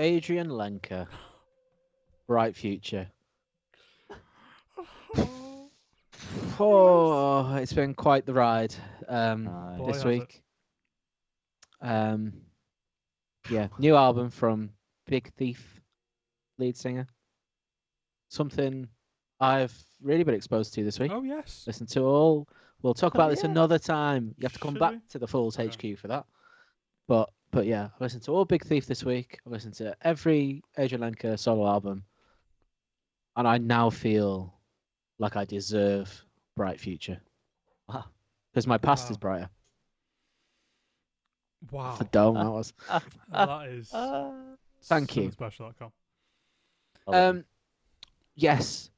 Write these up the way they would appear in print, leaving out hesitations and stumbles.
Adrianne Lenker, Bright Future. Oh, it's been quite the ride Boy, this has week. Yeah, new album from Big Thief lead singer. Something I've really been exposed to this week. Oh yes. Listen to all. We'll talk about this yeah. another time. You have to come Should back we? to the Fools Okay. HQ for that. But yeah, I listened to all Big Thief this week. I listened to every Adrianne Lenker solo album, and I now feel like I deserve Bright Future Wow. because my past is Wow. brighter. Wow. The dome that was. That is Thank you. something special.com. Yes,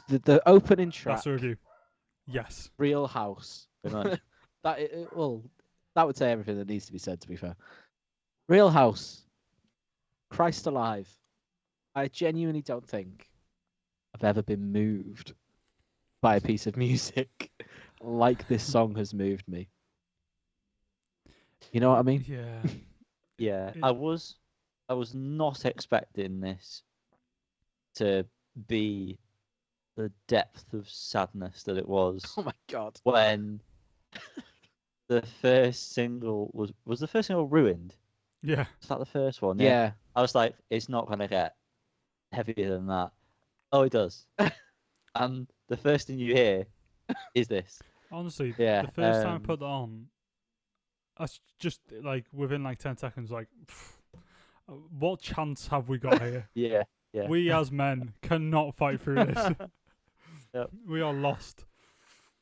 the opening track. That's a review. Yes. Real House. That would say everything that needs to be said. To be fair, Real House. Christ alive. I genuinely don't think I've ever been moved by a piece of music like this song has moved me. You know what I mean? Yeah. Yeah, It- I was not expecting this to be the depth of sadness that it was Oh my god. when the first single was the first single Ruined? Yeah. Is that the first one? Yeah. I was like, it's not gonna get heavier than that. Oh, it does. And the first thing you hear is this. Honestly, Yeah, the first time I put that on, I just like within like 10 seconds, like, what chance have we got here? Yeah, yeah. We as men cannot fight through this. Yep. We are lost.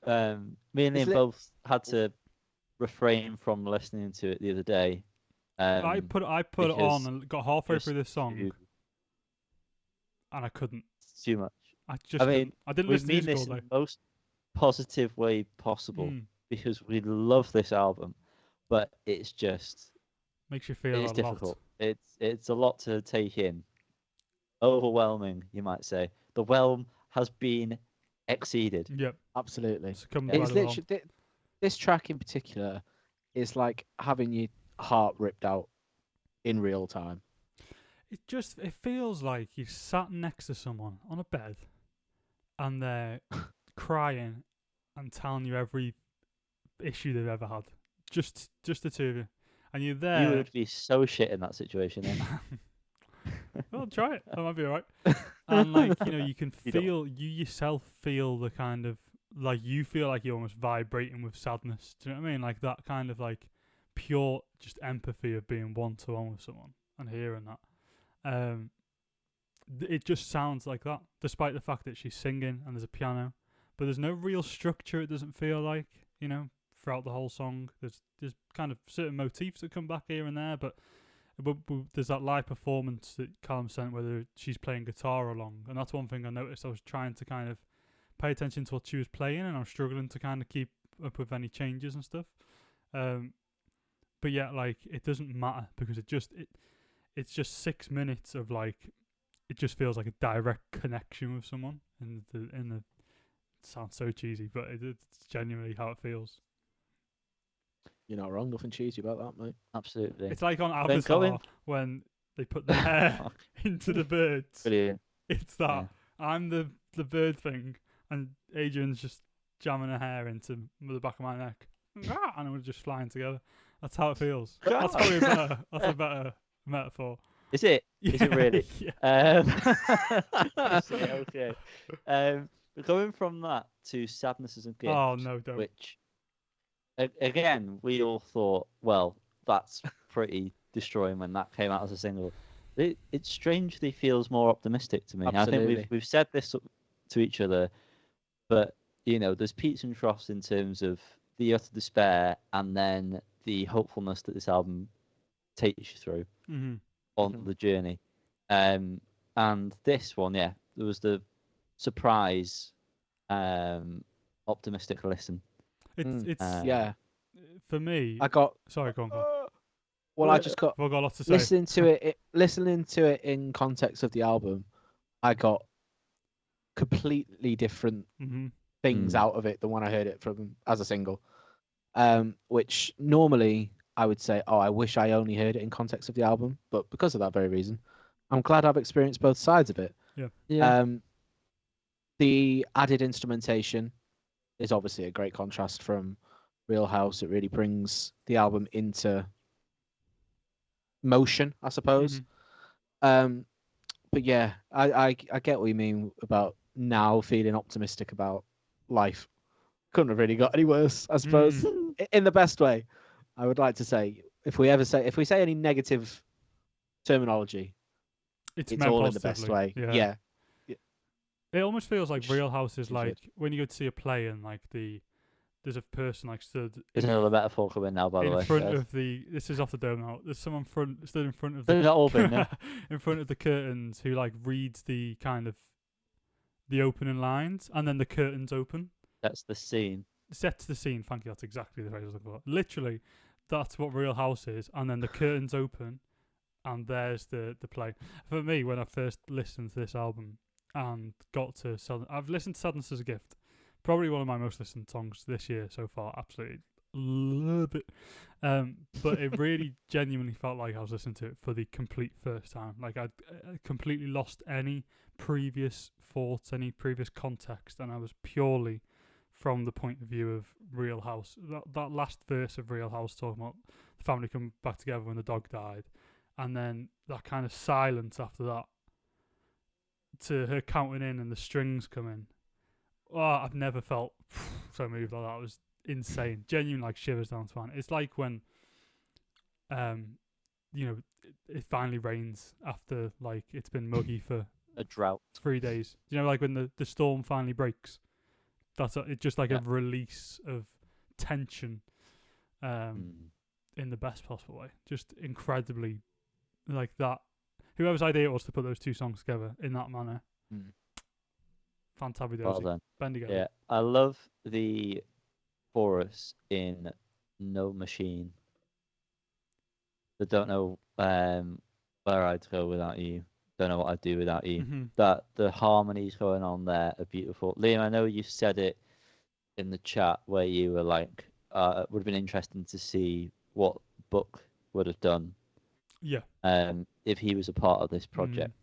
Me and Liam both had to refrain from listening to it the other day. I put it on because and got halfway just through this song, too- and I couldn't. It's too much. I just mean, I didn't We listen to mean music this all in day. the most positive way possible Mm, because we love this album, but it's just makes you feel it's a difficult. lot. It's a lot to take in. Overwhelming, you might say. The realm has been exceeded. Yep. Absolutely. Succumbed Yeah. by It's the realm. literally this track in particular is like having your heart ripped out in real time. It feels like you sat next to someone on a bed, and they're crying and telling you every issue they've ever had. Just the two of you, and you're there. You would be so shit in that situation. Eh? Well, try it. That might be alright. And like you can You don't. feel you yourself feel the kind of like you feel like you're almost vibrating with sadness. Do you know what I mean? Like that kind of like pure just empathy of being one to one with someone and hearing that. It just sounds like that, despite the fact that she's singing and there's a piano, but there's no real structure. It doesn't feel like throughout the whole song. There's kind of certain motifs that come back here and there, but there's that live performance that Callum sent where she's playing guitar along, and that's one thing I noticed. I was trying to kind of pay attention to what she was playing, and I was struggling to kind of keep up with any changes and stuff. But yeah, like it doesn't matter because it's just 6 minutes of like it just feels like a direct connection with someone, and it sounds so cheesy, but it's genuinely how it feels. You're not wrong. Nothing cheesy about that, mate. Absolutely. It's like on Then Avatar going- when they put the hair into the birds. Brilliant. It's that. Yeah. I'm the bird thing, and Adrian's just jamming her hair into the back of my neck, and we're just flying together. That's how it feels. That's probably a better metaphor. Is it? Is it really? Yeah. Okay. But going from that to Sadnesses and Gifts, Oh no, don't. which again we all thought, well, that's pretty destroying when that came out as a single. It strangely feels more optimistic to me. I Absolutely. think we've said this to each other, but there's peaks and troughs in terms of the utter despair and then the hopefulness that this album takes you through on the journey. And this one, yeah, there was the surprise, optimistic listen. It's Yeah. for me. I got. Sorry, go on. Well, I just got I've got a lot to say. listening to it in context of the album. I got completely different things out of it than when I heard it from as a single. Which normally I would say, oh, I wish I only heard it in context of the album. But because of that very reason, I'm glad I've experienced both sides of it. Yeah. The added instrumentation is obviously a great contrast from Real House. It really brings the album into motion, I suppose. Mhm. But yeah, I get what you mean about now feeling optimistic about life. Couldn't have really got any worse, I suppose. In the best way. I would like to say, if we say any negative terminology, It's it's meant all in the best positively. way. Yeah. Yeah. It almost feels like Which Real House is is like weird. when you go to see a play and like there's a person like stood There's another metaphor coming now, by the in way. front guys. of the. This is off the dome now. There's someone stood in front of They've the not all been, no? in front of the curtains who like reads the kind of the opening lines and then the curtains open. That's the scene. Sets the scene. Thank you. That's exactly the phrase I was looking for. Literally, that's what Real House is. And then the curtains open, and there's the play. For me, when I first listened to this album and got to I've listened to Sadness as a Gift. Probably one of my most listened songs this year so far. Absolutely love it. But it really genuinely felt like I was listening to it for the complete first time. Like I completely lost any previous thoughts, any previous context, and I was purely from the point of view of Real House. That last verse of Real House talking about the family coming back together when the dog died, and then that kind of silence after that to her counting in and the strings coming. Oh, I've never felt so moved like that. It was insane. Genuine like shivers down spine. It's like when it finally rains after like it's been muggy for A drought. 3 days. Like when the storm finally breaks. It's just like Yeah. a release of tension in the best possible way. Just incredibly like that. Whoever's idea it was to put those two songs together in that manner. Fantabidosi. Well done. Bendigo. Yeah, I love the chorus in No Machine. I don't know where I'd go without you. Don't know what I'd do without you. Mm-hmm. That the harmonies going on there are beautiful. Liam, I know you said it in the chat where you were like, it would have been interesting to see what Book would have done. Yeah. If he was a part of this project.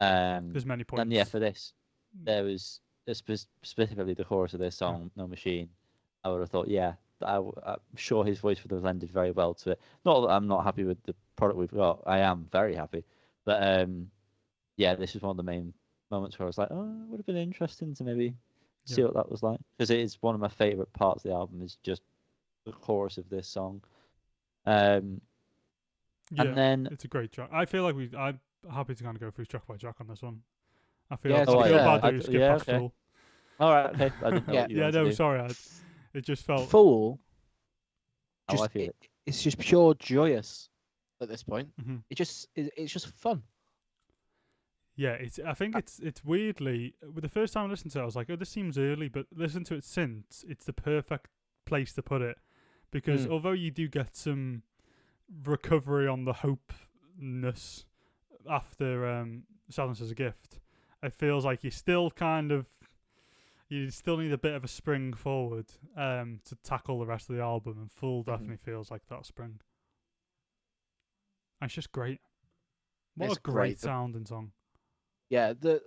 There's many points. And yeah, for this, there was specifically the chorus of this song, No Machine. I would have thought, yeah, I'm sure his voice would have lended very well to it. Not that I'm not happy with the product we've got. I am very happy. But yeah, this is one of the main moments where I was like, oh, it would have been interesting to maybe see what that was like. Because it is one of my favourite parts of the album is just the chorus of this song. And then it's a great track. I feel like I'm happy to kind of go through track by track on this one. I feel Yeah, I feel yeah. bad to skip past Fool. All right, okay. I didn't know Yeah. what you wanted to do. Sorry. It just felt Fool. I feel it. It's just pure joyous at this point. Mm-hmm. It's just fun. Yeah, I think it's weirdly with the first time I listened to it, I was like, oh, this seems early, but listen to it since, it's the perfect place to put it because although you do get some recovery on the hopeness after Sadness as a Gift, it feels like you still need a bit of a spring forward to tackle the rest of the album, and Fool definitely feels like that spring. And it's just great. What It's a great great. sounding song. Yeah, the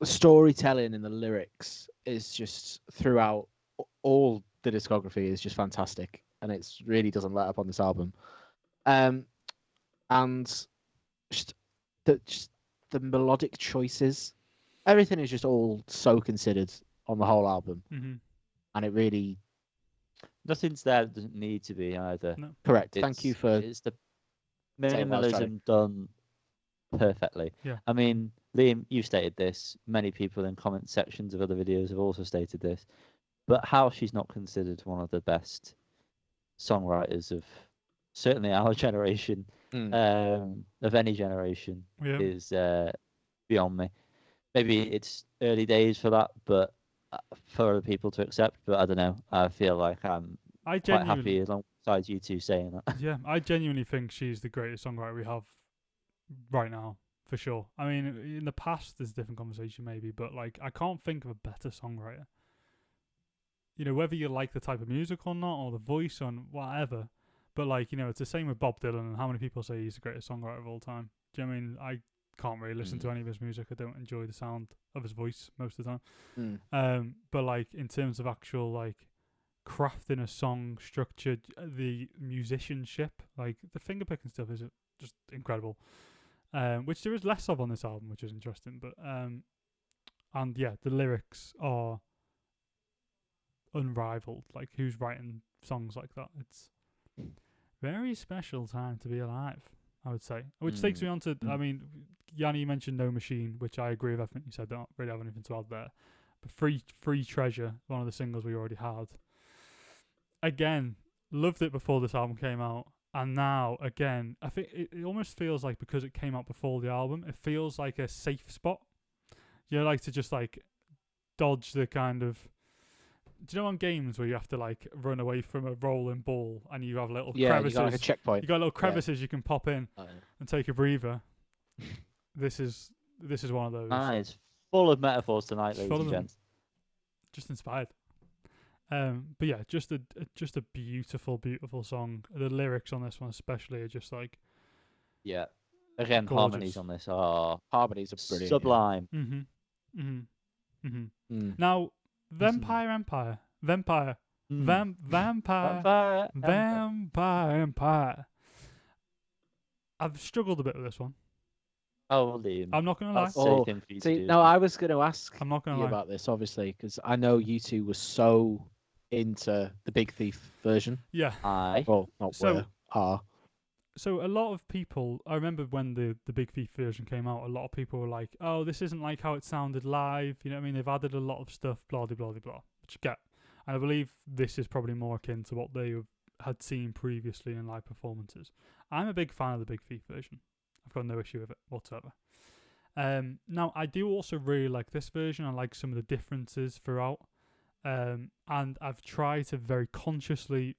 storytelling in the lyrics is just throughout all the discography is just fantastic, and it really doesn't let up on this album. And just the melodic choices, everything is just all so considered on the whole album, and it really nothing's there that doesn't need to be either. No. Correct. Thank you for it's the minimalism done perfectly. Yeah. I mean, Liam, you stated this. Many people in comment sections of other videos have also stated this. But how she's not considered one of the best songwriters of certainly our generation, of any generation, is beyond me. Maybe it's early days for that, but for other people to accept. But I don't know. I feel like I'm quite happy alongside you two saying that. Yeah, I genuinely think she's the greatest songwriter we have right now, for sure. I mean, in the past, there's a different conversation maybe, but like, I can't think of a better songwriter. Whether you like the type of music or not, or the voice or whatever, But like, it's the same with Bob Dylan, and how many people say he's the greatest songwriter of all time? Do you know what I mean? I can't really listen to any of his music. I don't enjoy the sound of his voice most of the time. But like in terms of actual like crafting a song, structure, the musicianship, like the finger picking stuff is just incredible. Which there is less of on this album, which is interesting. But and yeah, the lyrics are unrivaled. Like, who's writing songs like that? It's very special time to be alive, I would say. Which takes me on to, I mean, Yanni, you mentioned No Machine, which I agree with everything you said. Don't really have anything to add there. But Free Treasure, one of the singles we already had. Again, loved it before this album came out. And now, again, I think it almost feels like, because it came out before the album, it feels like a safe spot. You like to just like dodge the kind of, do you know on games where you have to like run away from a rolling ball and you have little crevices? You got like a checkpoint. You got little crevices you can pop in and take a breather. This is one of those. It's full of metaphors tonight, ladies and gents. Just inspired. But yeah, just a beautiful, beautiful song. The lyrics on this one especially are just like, yeah. Again, gorgeous. harmonies on this are brilliant. Sublime. Now, Vampire Empire. Vampire. I've struggled a bit with this one. Oh, Liam. I'm not going to lie. I was going to ask I'm not gonna you lie about this, obviously, because I know you two were so into the Big Thief version. Yeah. Well, not are. So a lot of people, I remember when the Big Thief version came out, a lot of people were like, oh, this isn't like how it sounded live. You know what I mean? They've added a lot of stuff, blah, blah, blah, blah, which you get. And I believe this is probably more akin to what they had seen previously in live performances. I'm a big fan of the Big Thief version. I've got no issue with it whatsoever. Now, I do also really like this version. I like some of the differences throughout. And I've tried to very consciously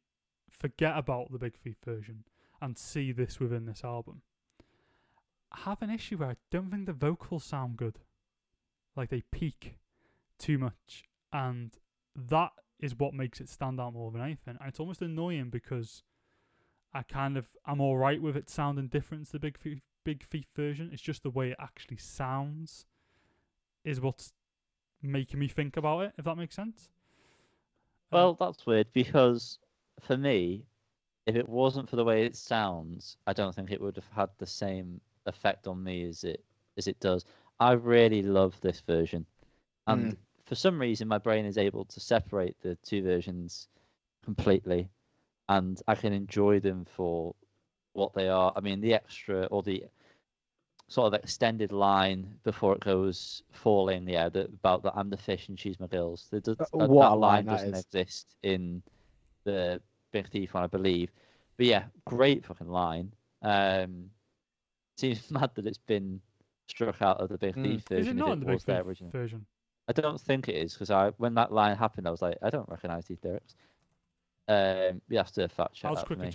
forget about the Big Thief version and see this within this album. I have an issue where I don't think the vocals sound good. Like, they peak too much. And that is what makes it stand out more than anything. And it's almost annoying because I'm alright with it sounding different to the Big Thief version. It's just the way it actually sounds is what's making me think about it, if that makes sense. Well, that's weird because for me, if it wasn't for the way it sounds, I don't think it would have had the same effect on me as it does. I really love this version. And for some reason, my brain is able to separate the two versions completely. And I can enjoy them for what they are. I mean, the extra or the sort of extended line before it goes falling, about that I'm the fish and she's my gills. That line doesn't exist in the Big Thief one, I believe. But yeah, great fucking line. Seems mad that it's been struck out of the Big Thief version. Is it not in the Big Thief version? I don't think it is, because when that line happened, I was like, I don't recognise these lyrics. You have to fact check that for me.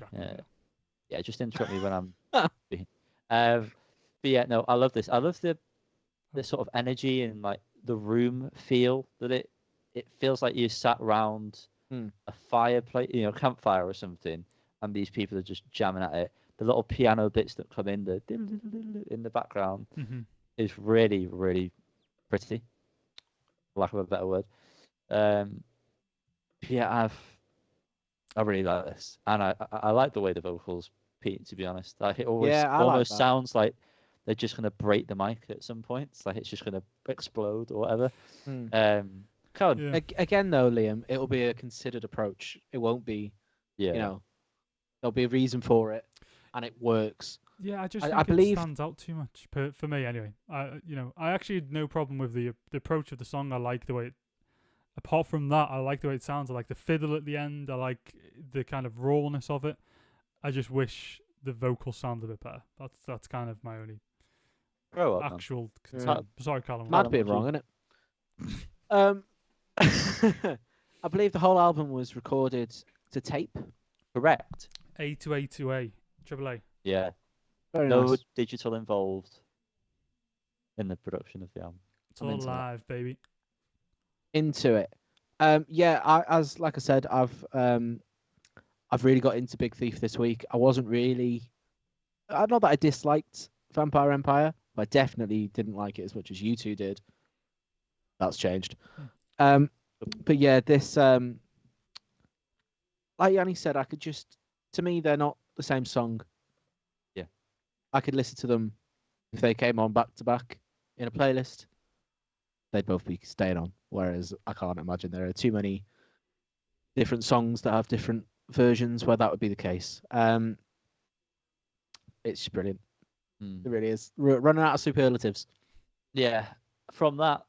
Yeah, just interrupt me when I'm. But yeah, no, I love this. I love the sort of energy and like the room feel that it feels like you sat round a fireplace, campfire or something, and these people are just jamming at it. The little piano bits that come in the background is really, really pretty, for lack of a better word. Yeah, I really like this, and I like the way the vocals peak. To be honest, like it almost sounds like they're just gonna break the mic at some points, like it's just gonna explode or whatever. Again, though, Liam, it'll be a considered approach. It won't be, there'll be a reason for it, and it works. Yeah, I think it stands out too much for me anyway. I actually had no problem with the approach of the song. I like the way apart from that, I like the way it sounds. I like the fiddle at the end. I like the kind of rawness of it. I just wish the vocals sounded a bit better. That's kind of my only actual concern. Sorry, Callum. Might be wrong, isn't it? I believe the whole album was recorded to tape. Correct. A to A to A. Triple A. Yeah. Very no nice. Digital involved in the production of the album. It's all live, baby. Into it. Like I said, I've really got into Big Thief this week. I wasn't really. I don't know that I disliked Vampire Empire, but I definitely didn't like it as much as you two did. That's changed. But yeah, this like Yanni said, I could just, to me, they're not the same song. Yeah. I could listen to them if they came on back to back in a playlist. They'd both be staying on. Whereas I can't imagine there are too many different songs that have different versions where that would be the case. It's just brilliant. It really is. Running out of superlatives. Yeah. From that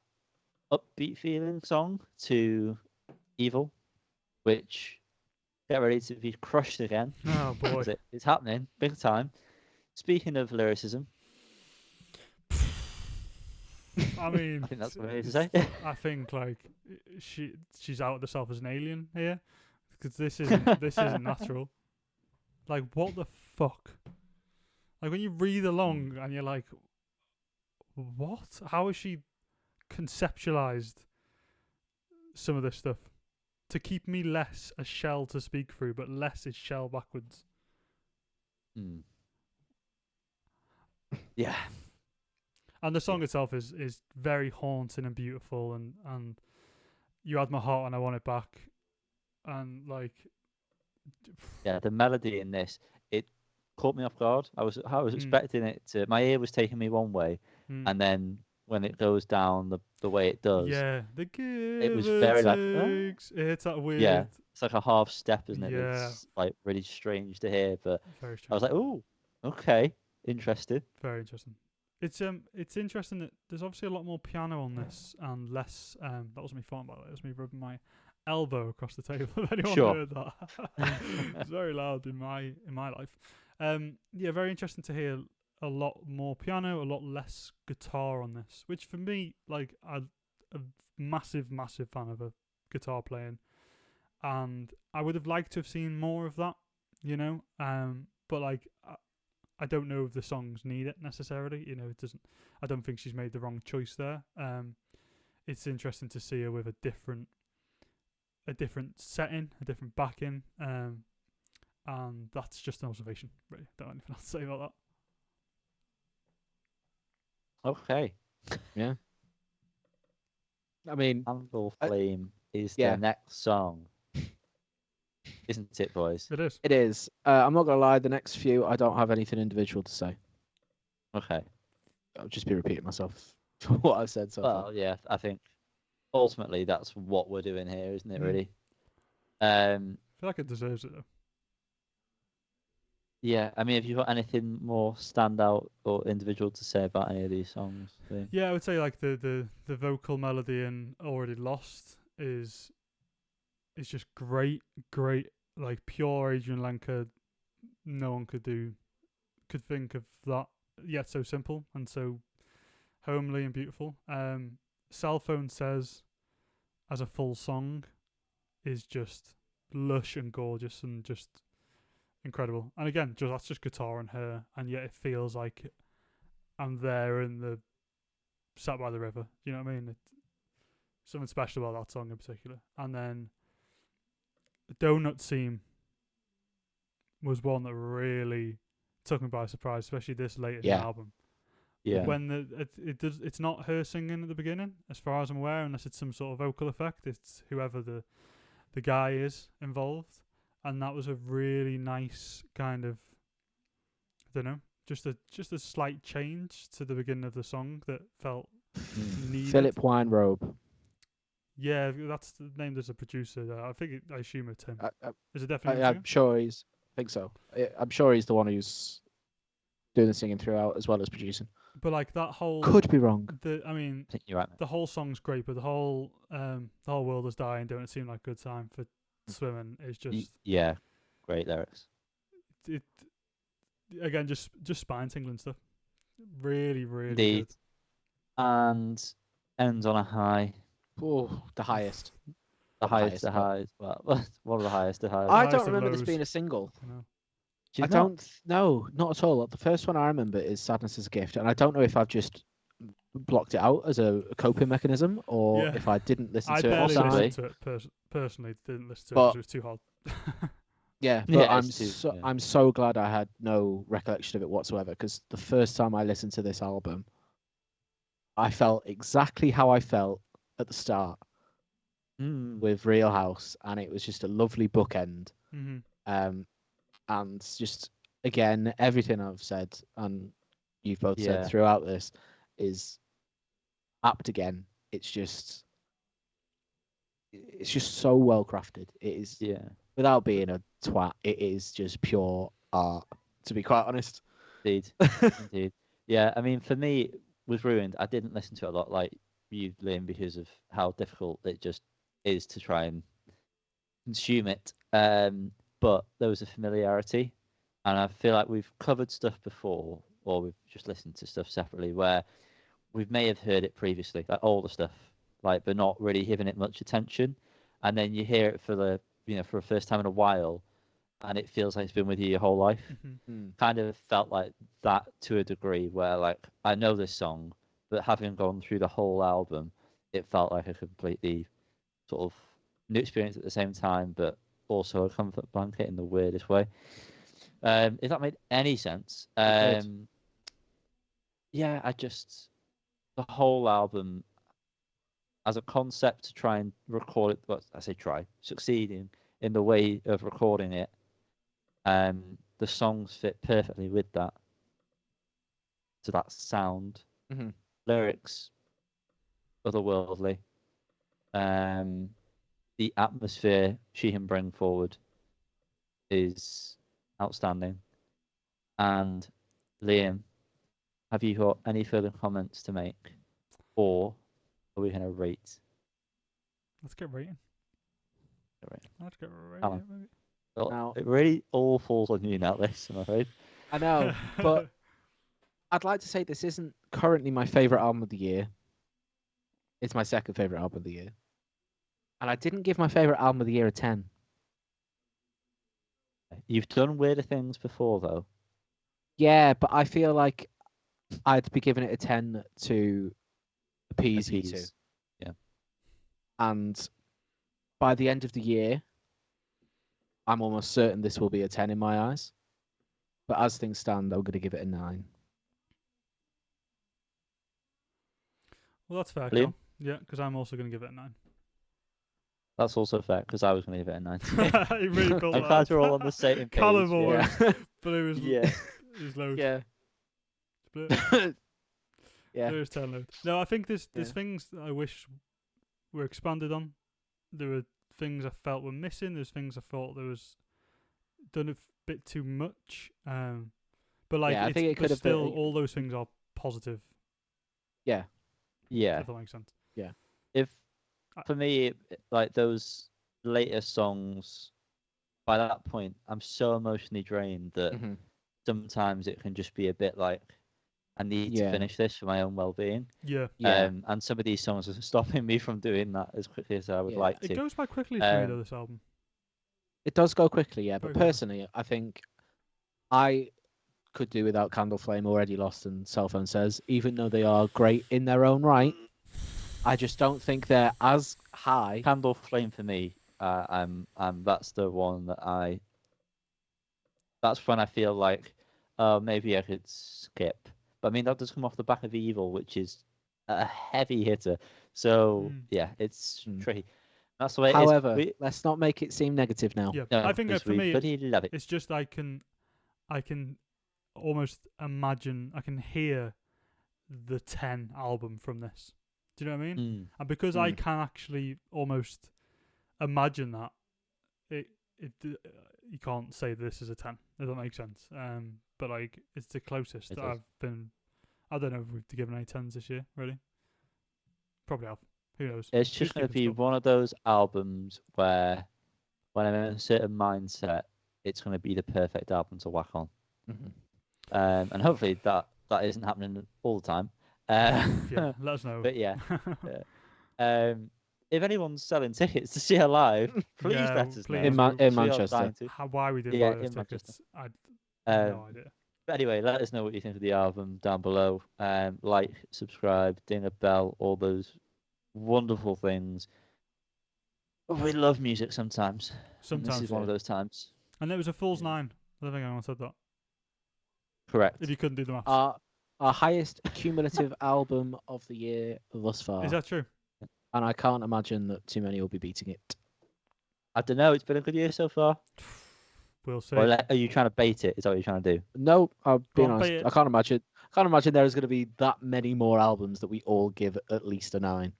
upbeat feeling song to Evil, which get ready to be crushed again. Oh boy, it's happening big time. Speaking of lyricism, I mean, I think that's what I need to say. I think like she's out herself as an alien here, because this isn't natural. Like, what the fuck? Like, when you read along and you're like, what? How has she conceptualized some of this stuff to keep me less a shell to speak through, but less is shell backwards? Yeah. And the song itself is very haunting and beautiful, and you had my heart and I want it back, and like, yeah, the melody in this, it caught me off guard. I was expecting it to. My ear was taking me one way, and then when it goes down the way it does, yeah, the give it was very like, takes. It's that weird. yeah, it's like a half step, isn't it? Yeah. It's like really strange to hear, but Very strange. I was like, oh, okay, interesting. Very interesting. It's interesting that there's obviously a lot more piano on this and less. That was me phone, by the way. It was me rubbing my elbow across the table. If anyone heard that, it's very loud in my life. Yeah, very interesting to hear a lot more piano, a lot less guitar on this. Which for me, like, I'm a massive fan of a guitar playing, and I would have liked to have seen more of that, you know. But like, I don't know if the songs need it necessarily. You know, it doesn't. I don't think she's made the wrong choice there. It's interesting to see her with a different setting, a different backing, and that's just an observation. Really, don't have anything else to say about that. Okay. Yeah. I mean, Candle Flame is yeah. the next song, isn't it, boys? It is. It is. I'm not gonna lie. The next few, I don't have anything individual to say. Okay. I'll just be repeating myself for what I've said so far. Well, yeah, I think ultimately that's what we're doing here, isn't it? Really. I feel like it deserves it though. Yeah, I mean, have you got anything more standout or individual to say about any of these songs? Yeah, I would say like the vocal melody in Already Lost is just great, like pure Adrianne Lenker. No one could think of that, yet so simple and so homely and beautiful. Cell Phone Says as a full song is just lush and gorgeous and just incredible. And again, that's just guitar and her, and yet it feels like I'm there in the sat by the river. You know what I mean? Something special about that song in particular. And then the Donut Seam was one that really took me by surprise, especially this late in the album. Yeah. When it's not her singing at the beginning, as far as I'm aware, unless it's some sort of vocal effect. It's whoever the guy is involved, and that was a really nice kind of, I don't know, just a slight change to the beginning of the song that felt needed. Philip Weinrobe. Yeah, that's the name. There's a producer there. I assume it's him. Is it definitely? I'm sure I think so. I'm sure he's the one who's doing the singing throughout as well as producing. But like that whole could be wrong. I think you're right, man. The whole song's great, but the whole world is dying. Don't it seem like a good time for swimming? Is just great lyrics. It again just spine tingling stuff. Really Indeed. Good. And ends on a high. Oh, the highest. The highest of highs. Well, one of the highest of highs. I don't remember this being a single. I don't. No, not at all. The first one I remember is "Sadness is a Gift," and I don't know if I've just blocked it out as a coping mechanism or if I didn't listen to it. I barely listened to it personally. Didn't listen to it because it was too hard. Yeah, but Yeah, it's too. Yeah. I'm so glad I had no recollection of it whatsoever, because the first time I listened to this album, I felt exactly how I felt at the start with Real House, and it was just a lovely bookend. Mm-hmm. And just again, everything I've said and you've both said Yeah. throughout this is apt again. It's just so well crafted. It is, Yeah. without being a twat, it is just pure art, to be quite honest. Indeed. Indeed. Yeah. I mean, for me, with Ruined, I didn't listen to it a lot like you, Liam, because of how difficult it just is to try and consume it. But there was a familiarity, and I feel like we've covered stuff before, or we've just listened to stuff separately where we may have heard it previously, like older stuff, like but not really giving it much attention, and then you hear it for the first time in a while, and it feels like it's been with you your whole life. Mm-hmm. Kind of felt like that to a degree, where like I know this song, but having gone through the whole album, it felt like a completely sort of new experience at the same time, but also a comfort blanket in the weirdest way. If that made any sense. It did. Yeah, the whole album as a concept to try and record it. Well, I say try, succeeding in the way of recording it. The songs fit perfectly with that, to that sound. Mm-hmm. Lyrics, otherworldly. The atmosphere she can bring forward is outstanding. And Liam, have you got any further comments to make, or are we going to rate? Let's get rating. Right. Let's get rating. Alan? Maybe. Well, Now, it really all falls on you now, this, I'm afraid. I know, but I'd like to say this isn't currently my favorite album of the year. It's my second favorite album of the year. And I didn't give my favorite album of the year a 10. You've done weirder things before, though. Yeah, but I feel like I'd be giving it a 10 to appease you two. Appease. Yeah. And by the end of the year, I'm almost certain this will be a 10 in my eyes. But as things stand, I'm going to give it a 9. Well, that's fair, Liam? Cal. Yeah, because I'm also going to give it a 9. That's also fair, because I was going to give it a 9. He really built I'm that glad up. we're all on the same page. Callum yeah. always, Yeah. but it was Yeah. it was loads. Yeah. Split. Yeah. There was 10 loads. No, I think there's Yeah. things that I wish were expanded on. There were things I felt were missing. There's things I thought there was done a bit too much. But like, Yeah, I think it could have still been- all those things are positive. Yeah. Yeah. If that makes sense. If for me, like those later songs, by that point, I'm so emotionally drained that Mm-hmm. sometimes it can just be a bit like, I need to Yeah. finish this for my own well-being. Yeah. Yeah. And some of these songs are stopping me from doing that as quickly as I would Yeah. like It to. goes by quickly for me though, this album. It does go quickly, yeah. But Very quickly. personally, I think I could do without Candle Flame, Already Lost, and Cell Phone Says, even though they are great in their own right. I just don't think they're as high. Candle Flame for me, that's the one that that's when I feel like, maybe I could skip. But I mean, that does come off the back of Evil, which is a heavy hitter. So yeah, it's tricky. That's the way However, it is. let's not make it seem negative now. Yeah. No, I think because for we me, bloody love it. it's just I can almost imagine, I can hear the 10 album from this. Do you know what I mean? And because I can actually almost imagine that, you can't say this is a 10. If that makes sense. But like, it's the closest that I've been. I don't know if we've given any 10s this year, really. Probably have. Who knows? It's Who's just going to keeping be score? one of those albums where, when I'm in a certain mindset, it's going to be the perfect album to whack on. And hopefully that isn't happening all the time. Yeah, let us know. But yeah. If anyone's selling tickets to see her live, please Yeah, let us please. know. In We are Manchester. dying to. Why we didn't Yeah, buy those in Manchester. tickets, I have no idea. But anyway, let us know what you think of the album down below. Like, subscribe, ding a bell, all those wonderful things. We love music sometimes. And this is one of those times. And it was a Fool's 9. I don't think anyone said that. Correct. If you couldn't do the maths. Our highest cumulative album of the year thus far. Is that true? And I can't imagine that too many will be beating it. I don't know. It's been a good year so far. We'll see. Or are you trying to bait it? Is that what you're trying to do? No, I'll be Go on, honest. bait it. I can't imagine. There is going to be that many more albums that we all give at least a 9.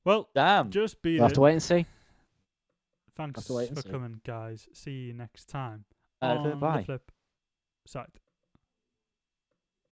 Well, Damn. just beat We'll have it. to wait and see. Thanks to wait and for see. coming, guys. See you next time on Bye. the flip side.